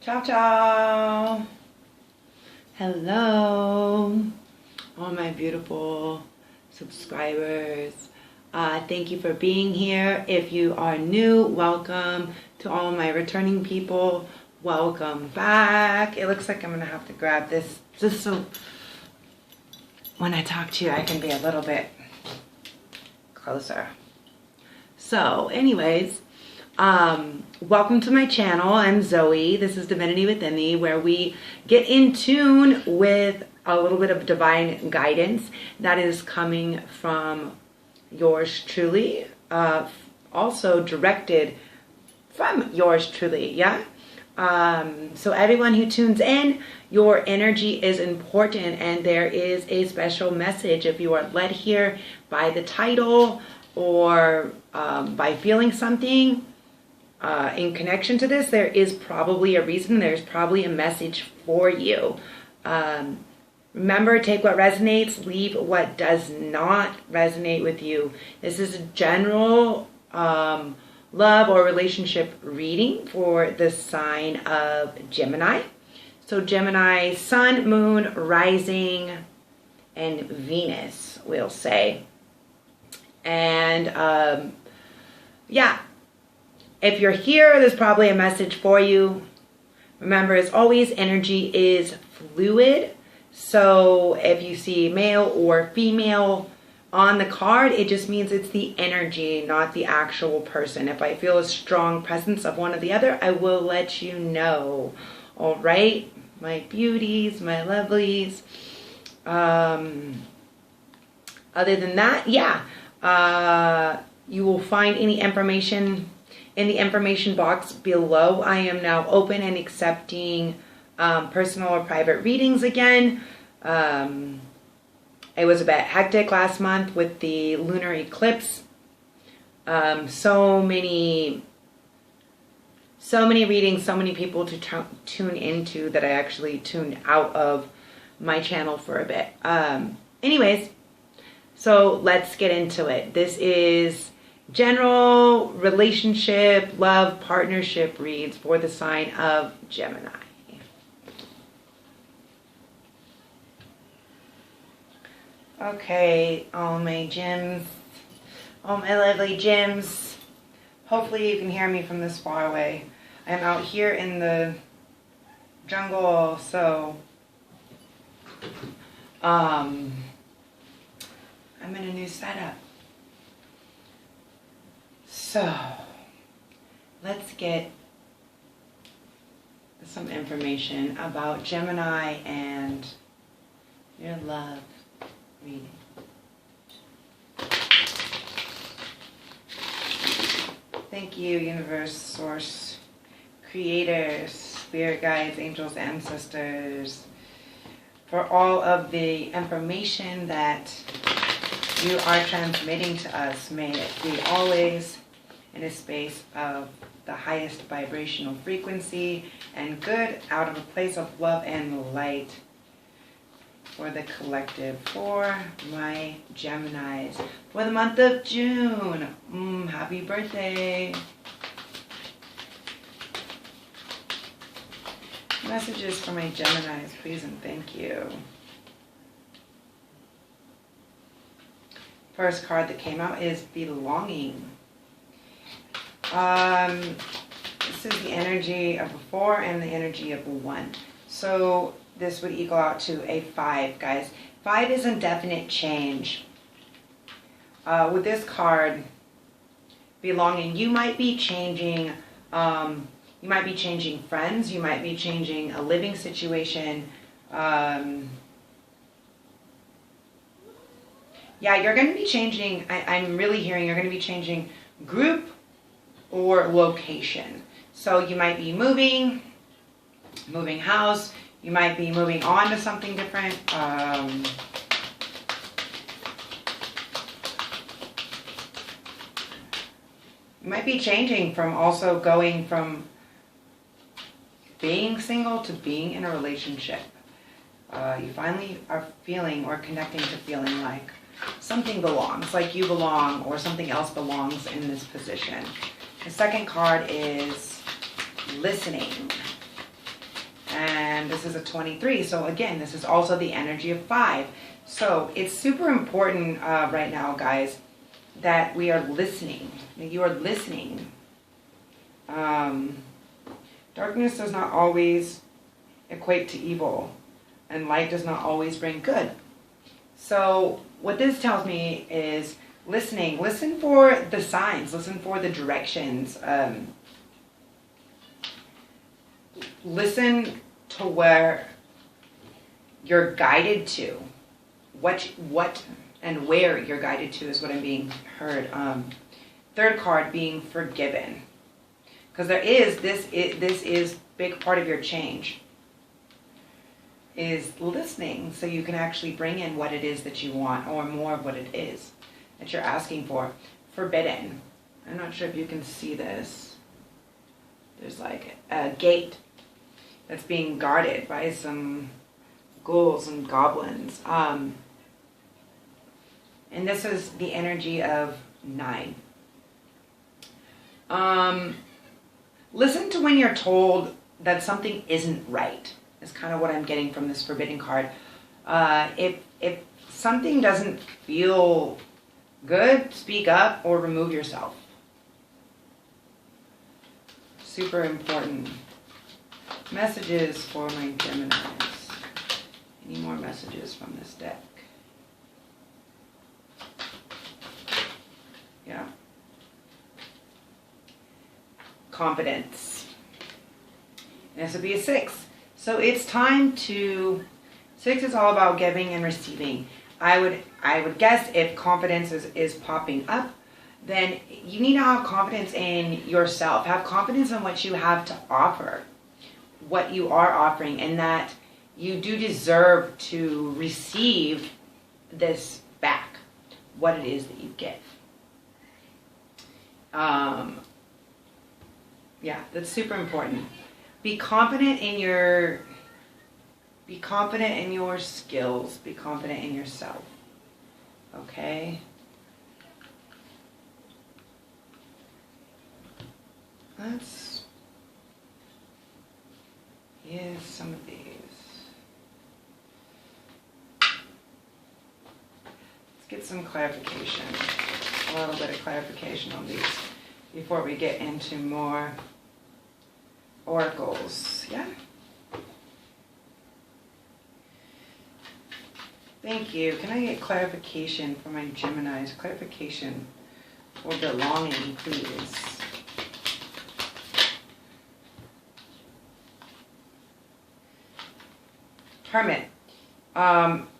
Ciao, ciao. Hello, all my beautiful subscribers. Thank you for being here. If you are new, welcome. To all my returning people, welcome back. It looks like I'm gonna have to grab this just so when I talk to you, I can be a little bit closer. So anyways, welcome to my channel. I'm Zoe. This is Divinity Within Me, where we get in tune with a little bit of divine guidance that is coming from yours truly, also directed from yours truly, yeah? So everyone who tunes in, your energy is important, and there is a special message. If you are led here by the title or by feeling something in connection to this, there is probably a reason. There's probably a message for you. Remember, take what resonates, leave what does not resonate with you. This is a general love or relationship reading for the sign of Gemini. So Gemini, sun, moon, rising, and Venus, we'll say. And yeah, if you're here, there's probably a message for you. Remember, as always, energy is fluid. So if you see male or female on the card, it just means it's the energy, not the actual person. If I feel a strong presence of one or the other, I will let you know. All right, my beauties, my lovelies. Other than that, yeah, you will find any information in the information box below. I am now open and accepting personal or private readings again. It was a bit hectic last month with the lunar eclipse. So many readings, so many people to tune into that I actually tuned out of my channel for a bit. Anyways, so let's get into it. This is general relationship, love, partnership reads for the sign of Gemini. Okay, all my gems, all my lovely gems. Hopefully you can hear me from this far away. I'm out here in the jungle, so I'm in a new setup. So let's get some information about Gemini and your love reading. Thank you, universe, source, creators, spirit guides, angels, ancestors, for all of the information that you are transmitting to us. May it be always in a space of the highest vibrational frequency and good, out of a place of love and light for the collective, for my Geminis, for the month of June. Happy birthday. Messages for my Geminis, please and thank you. First card that came out is belonging. This is the energy of a 4 and the energy of a 1. So this would equal out to a 5, guys. 5 is indefinite change. With this card, belonging, you might be changing. You might be changing friends. You might be changing a living situation. Yeah, you're going to be changing. I'm really hearing you're going to be changing group or location. So you might be moving house. You might be moving on to something different. You might be changing from also going from being single to being in a relationship. You finally are feeling or connecting to feeling like something belongs, like you belong or something else belongs in this position. The second card is listening. And this is a 23. So again, this is also the energy of 5. So it's super important right now, guys, that we are listening. That you are listening. Darkness does not always equate to evil, and light does not always bring good. So what this tells me is listening. Listen for the signs. Listen for the directions. Listen to where you're guided to. What and where you're guided to is what I'm being heard. Third card, being forgiven. Because this is big part of your change. Is listening so you can actually bring in what it is that you want, or more of what it is that you're asking for. Forbidden. I'm not sure if you can see this. There's like a gate that's being guarded by some ghouls and goblins. And this is the energy of 9. Listen to when you're told that something isn't right. Is kind of what I'm getting from this forbidden card. If something doesn't feel good, speak up or remove yourself. Super important. Messages for my Geminis. Any more messages from this deck? Yeah. Confidence. And this would be a 6. So it's time to, 6 is all about giving and receiving. I would guess if confidence is popping up, then you need to have confidence in yourself. Have confidence in what you have to offer, what you are offering, and that you do deserve to receive this back, what it is that you give. Yeah, that's super important. Be confident in your skills. Be confident in yourself. Okay? Let's use some of these. Let's get some clarification. A little bit of clarification on these before we get into more oracles. Yeah? Thank you. Can I get clarification for my Geminis? Clarification for belonging, please. Hermit.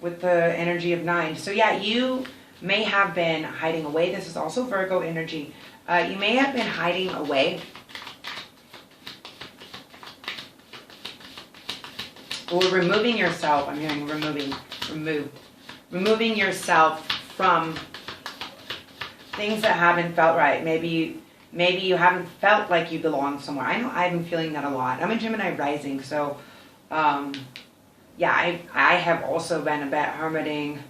With the energy of 9. So yeah, you may have been hiding away. This is also Virgo energy. You may have been hiding away. Or removing yourself. I'm hearing removing yourself from things that haven't felt right. Maybe you haven't felt like you belong somewhere. I know I've been feeling that a lot. I'm a Gemini rising, so yeah, I have also been a bit hermiting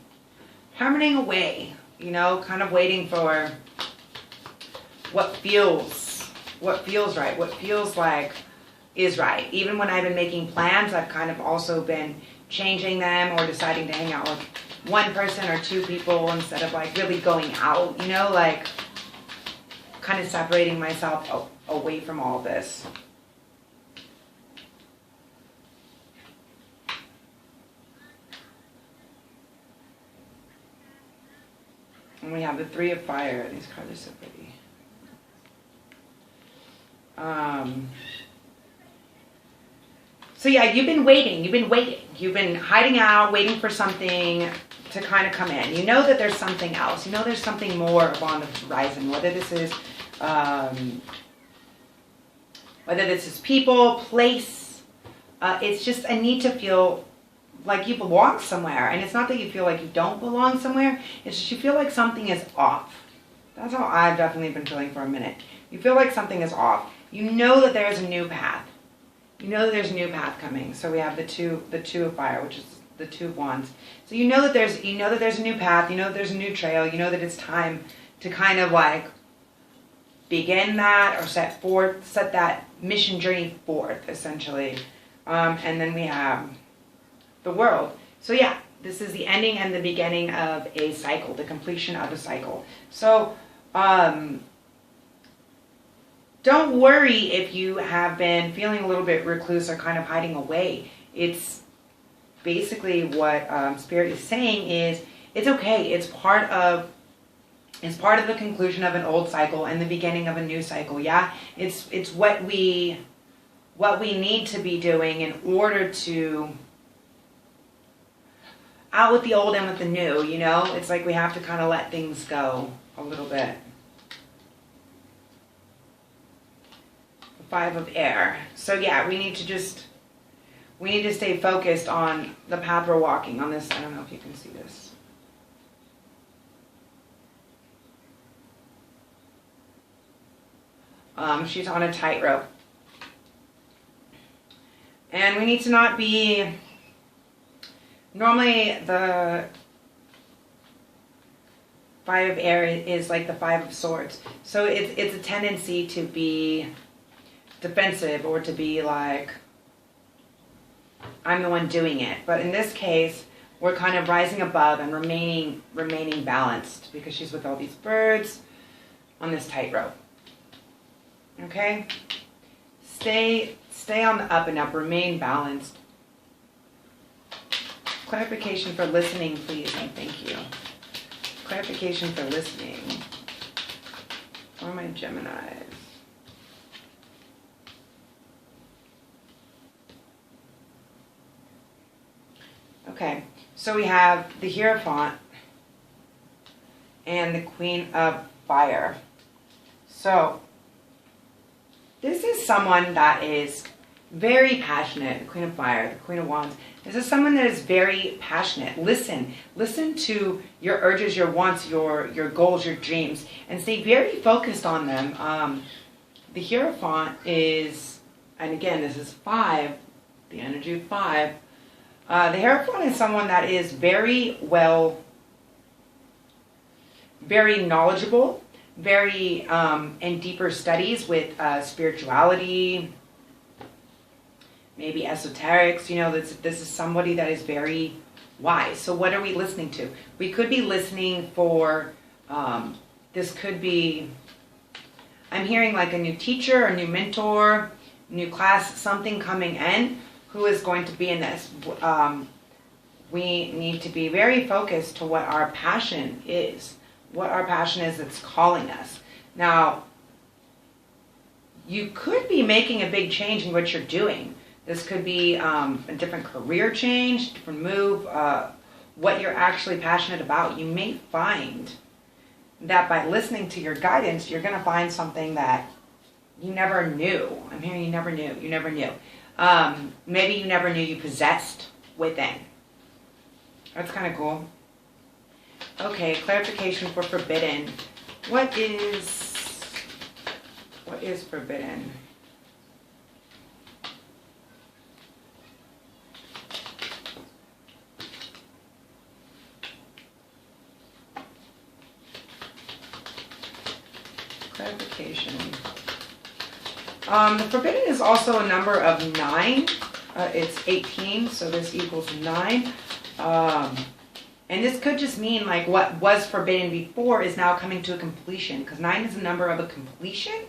away, you know, kind of waiting for what feels right, what feels like is right. Even when I've been making plans, I've kind of also been changing them or deciding to hang out with one person or 2 people instead of like really going out, you know, like kind of separating myself away from all this. And we have the 3 of Fire. These cards are so pretty. So yeah, you've been waiting. You've been hiding out, waiting for something to kind of come in. You know that there's something else. You know there's something more on the horizon. Whether this is people, place. It's just a need to feel like you belong somewhere. And it's not that you feel like you don't belong somewhere. It's just you feel like something is off. That's how I've definitely been feeling for a minute. You feel like something is off. You know that there's a new path. You know that there's a new path coming. So we have the two of Fire, which is the 2 of Wands. So you know that there's a new path. You know that there's a new trail. You know that it's time to kind of like begin that or set that mission journey forth, essentially. And then we have the World. So yeah, this is the ending and the beginning of a cycle, the completion of a cycle. So don't worry if you have been feeling a little bit recluse or kind of hiding away. It's basically what Spirit is saying is it's okay. It's part of the conclusion of an old cycle and the beginning of a new cycle. Yeah, it's what we need to be doing in order to out with the old and with the new. You know, it's like we have to kind of let things go a little bit. The 5 of Air. So yeah, we need to stay focused on the path we're walking on this. I don't know if you can see this. She's on a tightrope. And we need to not be... Normally the 5 of Air is like the 5 of Swords. So it's a tendency to be defensive or to be like, I'm the one doing it. But in this case, we're kind of rising above and remaining balanced because she's with all these birds on this tightrope. Okay? Stay on the up and up. Remain balanced. Clarification for listening, please, and thank you. Clarification for listening. For my Geminis. Okay, so we have the Hierophant and the Queen of Fire. So, this is someone that is very passionate. The Queen of Fire, the Queen of Wands. This is someone that is very passionate. Listen to your urges, your wants, your goals, your dreams, and stay very focused on them. The Hierophant is, and again, this is 5, the energy of 5. The Hierophant is someone that is very knowledgeable, very in deeper studies with spirituality, maybe esoterics. You know, this is somebody that is very wise. So what are we listening to? We could be listening for, this could be, I'm hearing like a new teacher, a new mentor, new class, something coming in. Who is going to be in this? We need to be very focused to what our passion is. What our passion is that's calling us. Now, you could be making a big change in what you're doing. This could be a different career change, different move, what you're actually passionate about. You may find that by listening to your guidance, you're going to find something that you never knew. I'm hearing you never knew. You never knew. Maybe you never knew you possessed within. That's kind of cool. Okay, clarification for forbidden. What is forbidden? Clarification. The forbidden is also a number of 9. It's 18, so this equals 9. And this could just mean like what was forbidden before is now coming to a completion, because 9 is a number of a completion.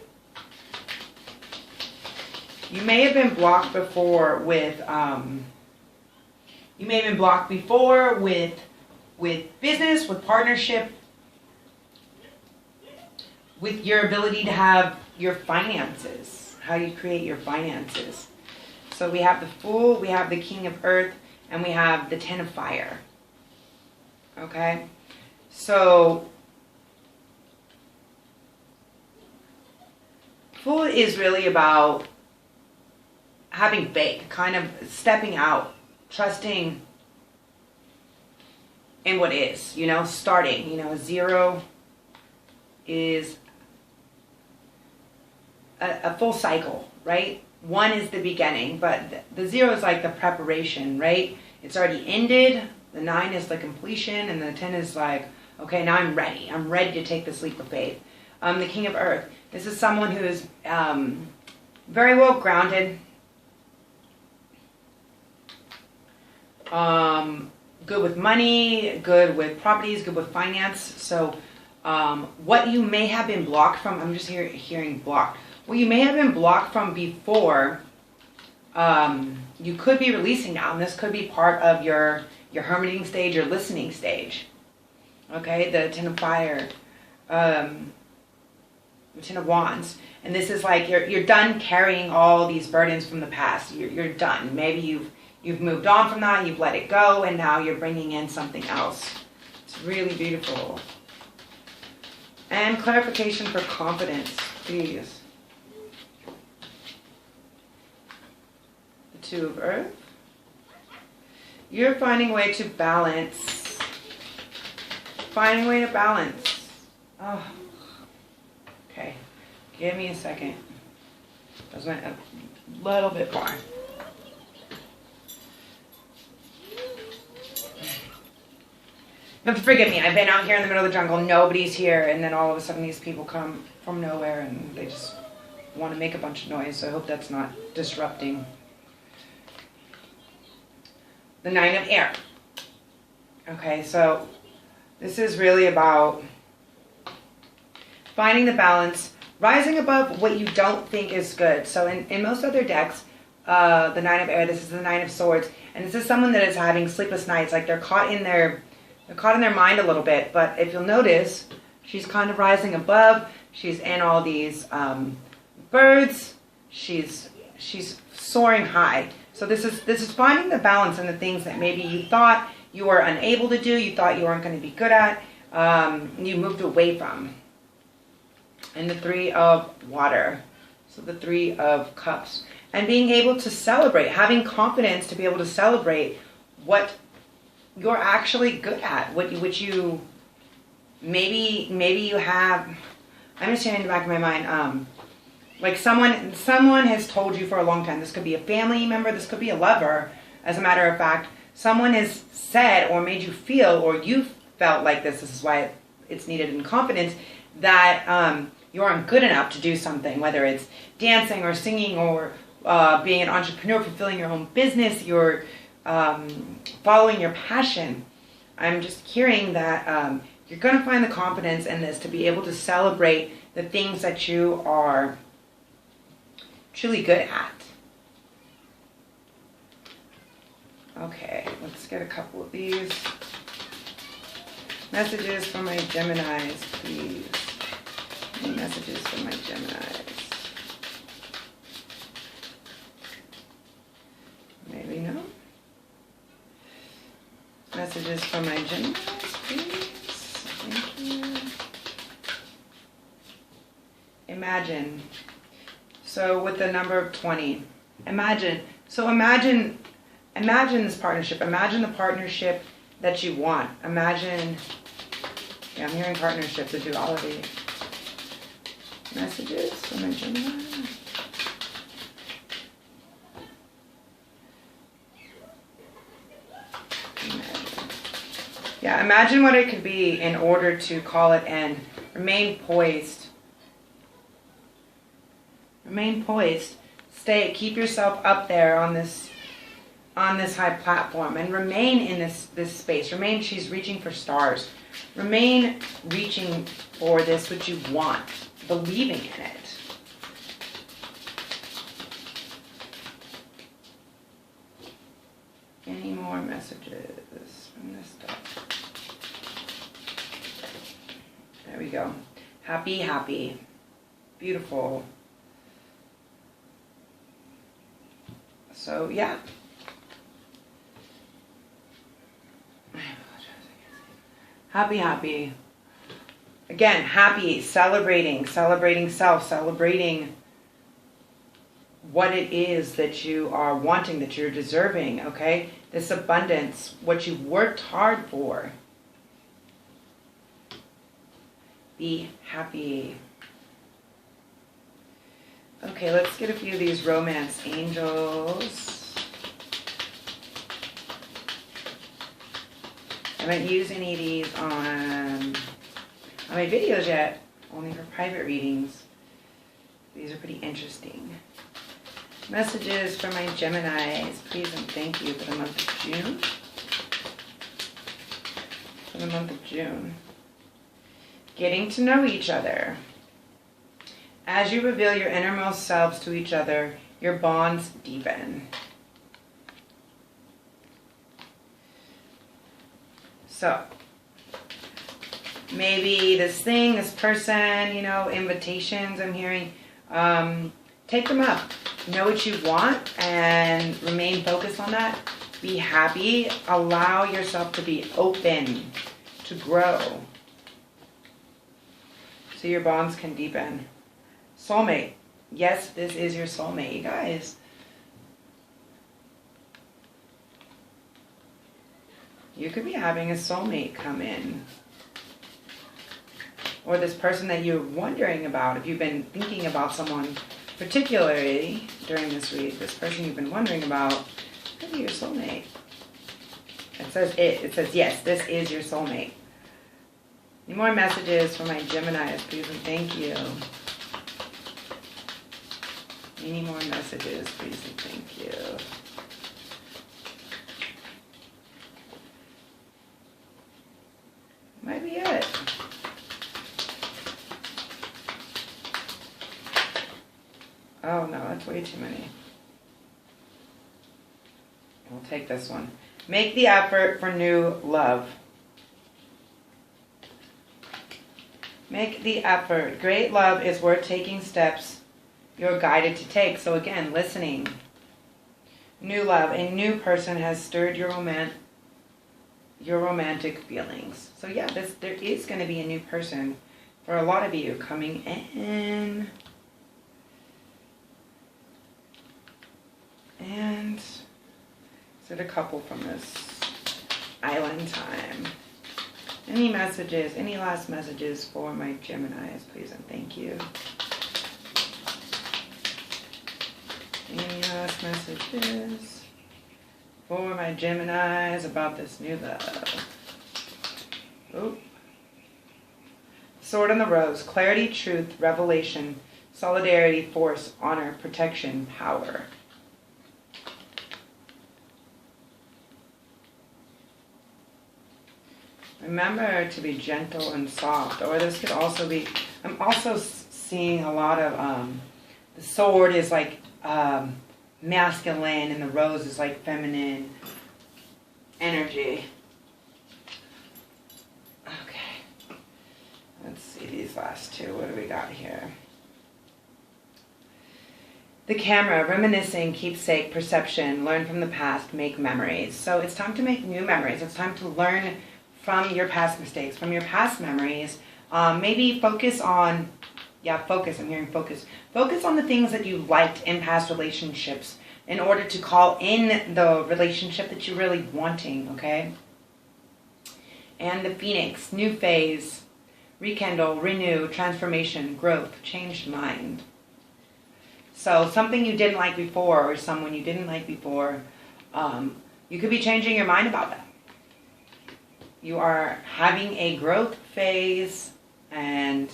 You may have been blocked before with business, with partnership, with your ability to have your finances, how you create your finances. So we have the Fool, we have the King of Earth, and we have the 10 of Fire. Okay? So, Fool is really about having faith, kind of stepping out, trusting in what is, you know, starting. You know, 0 is a full cycle, right? 1 is the beginning, but the 0 is like the preparation, right? It's already ended. The 9 is the completion, and the 10 is like, okay, now I'm ready. I'm ready to take this leap of faith. The King of Earth. This is someone who is very well grounded, good with money, good with properties, good with finance. So what you may have been blocked from, I'm just hearing blocked. What you may have been blocked from before, you could be releasing now. And this could be part of your hermiting stage, your listening stage. Okay, the Ten of Fire, the Ten of Wands. And this is like you're done carrying all these burdens from the past. You're done. Maybe you've moved on from that, you've let it go, and now you're bringing in something else. It's really beautiful. And clarification for confidence, please. The Two of Earth. You're finding a way to balance. Finding a way to balance. Oh. Okay. Give me a second. That went a little bit far. You have to forgive me. I've been out here in the middle of the jungle. Nobody's here. And then all of a sudden these people come from nowhere and they just want to make a bunch of noise. So I hope that's not disrupting. The Nine of Air. Okay, so this is really about finding the balance, rising above what you don't think is good. So in most other decks, the Nine of Air, this is the Nine of Swords. And this is someone that is having sleepless nights. Like they're caught in their mind a little bit. But if you'll notice, she's kind of rising above. She's in all these birds. She's soaring high. So this is finding the balance in the things that maybe you thought you were unable to do, you thought you weren't going to be good at, you moved away from. And the Three of Water. So the Three of Cups. And being able to celebrate, having confidence to be able to celebrate what you're actually good at, which you maybe you have. I'm just saying in the back of my mind, like someone has told you for a long time. This could be a family member, this could be a lover. As a matter of fact, someone has said or made you feel, or you felt like this is why it's needed in confidence, that you aren't good enough to do something, whether it's dancing or singing or being an entrepreneur, fulfilling your own business, you're following your passion. I'm just hearing that you're going to find the confidence in this to be able to celebrate the things that you are truly good at. Okay, let's get a couple of these. Messages for my Geminis, please. Any messages for my Geminis? Maybe no. Messages for my Geminis, please. Thank you. Imagine. So with the number of 20, imagine this partnership. Imagine the partnership that you want. Imagine, yeah, I'm hearing partnership, the duality. Messages from my Gemini. Yeah, imagine what it could be in order to call it in. Remain poised. Remain poised. Stay. Keep yourself up there on this high platform, and remain in this space. Remain. She's reaching for stars. Remain reaching for this which you want, believing in it. Any more messages from this deck? There we go. Happy, happy. Beautiful. So, yeah. Happy, happy. Again, happy, celebrating self, celebrating what it is that you are wanting, that you're deserving, okay? This abundance, what you worked hard for. Be happy. Okay, let's get a few of these romance angels. I haven't used any of these on my videos yet, only for private readings. These are pretty interesting. Messages for my Geminis, please and thank you for the month of June. the month of June. Getting to know each other. As you reveal your innermost selves to each other, your bonds deepen. So, maybe this thing, this person, you know, invitations I'm hearing, take them up. Know what you want and remain focused on that. Be happy. Allow yourself to be open, to grow, so your bonds can deepen. Soulmate. Yes, this is your soulmate, you guys. You could be having a soulmate come in. Or this person that you're wondering about. If you've been thinking about someone particularly during this week, this person you've been wondering about, could be your soulmate. It says it says yes, this is your soulmate. Any more messages for my Geminis, please and thank you. Any more messages, please and thank you. Might be it. Oh no, that's way too many. We'll take this one. Make the effort for new love. Make the effort. Great love is worth taking steps you're guided to take. So again, listening. New love. A new person has stirred your romantic feelings. So yeah, there is going to be a new person for a lot of you coming in. And is it a couple from this island time? Any messages, any last messages for my Geminis, please and thank you. Any last messages for my Geminis about this new love? Oop. Sword and the Rose. Clarity, truth, revelation, solidarity, force, honor, protection, power. Remember to be gentle and soft. Or this could also be, I'm also seeing a lot of, the sword is like masculine and the rose is like feminine energy. Okay. Let's see these last two. What do we got here? The camera, reminiscing, keepsake, perception, learn from the past, make memories. So it's time to make new memories. It's time to learn from your past mistakes, from your past memories. Maybe focus on, focus, I'm hearing focus. Focus on the things that you liked in past relationships in order to call in the relationship that you're really wanting, okay? And the Phoenix, new phase, rekindle, renew, transformation, growth, changed mind. So something you didn't like before or someone you didn't like before, you could be changing your mind about that. You are having a growth phase, and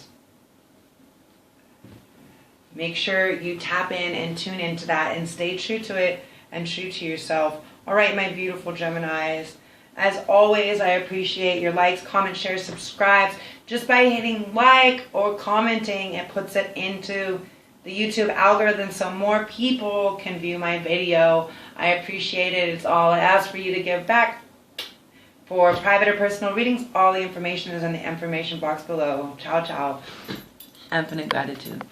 make sure you tap in and tune into that and stay true to it and true to yourself. All right, my beautiful Geminis. As always, I appreciate your likes, comments, shares, subscribes. Just by hitting like or commenting, it puts it into the YouTube algorithm so more people can view my video. I appreciate it. It's all I ask for you to give back. For private or personal readings, all the information is in the information box below. Ciao, ciao. Infinite gratitude.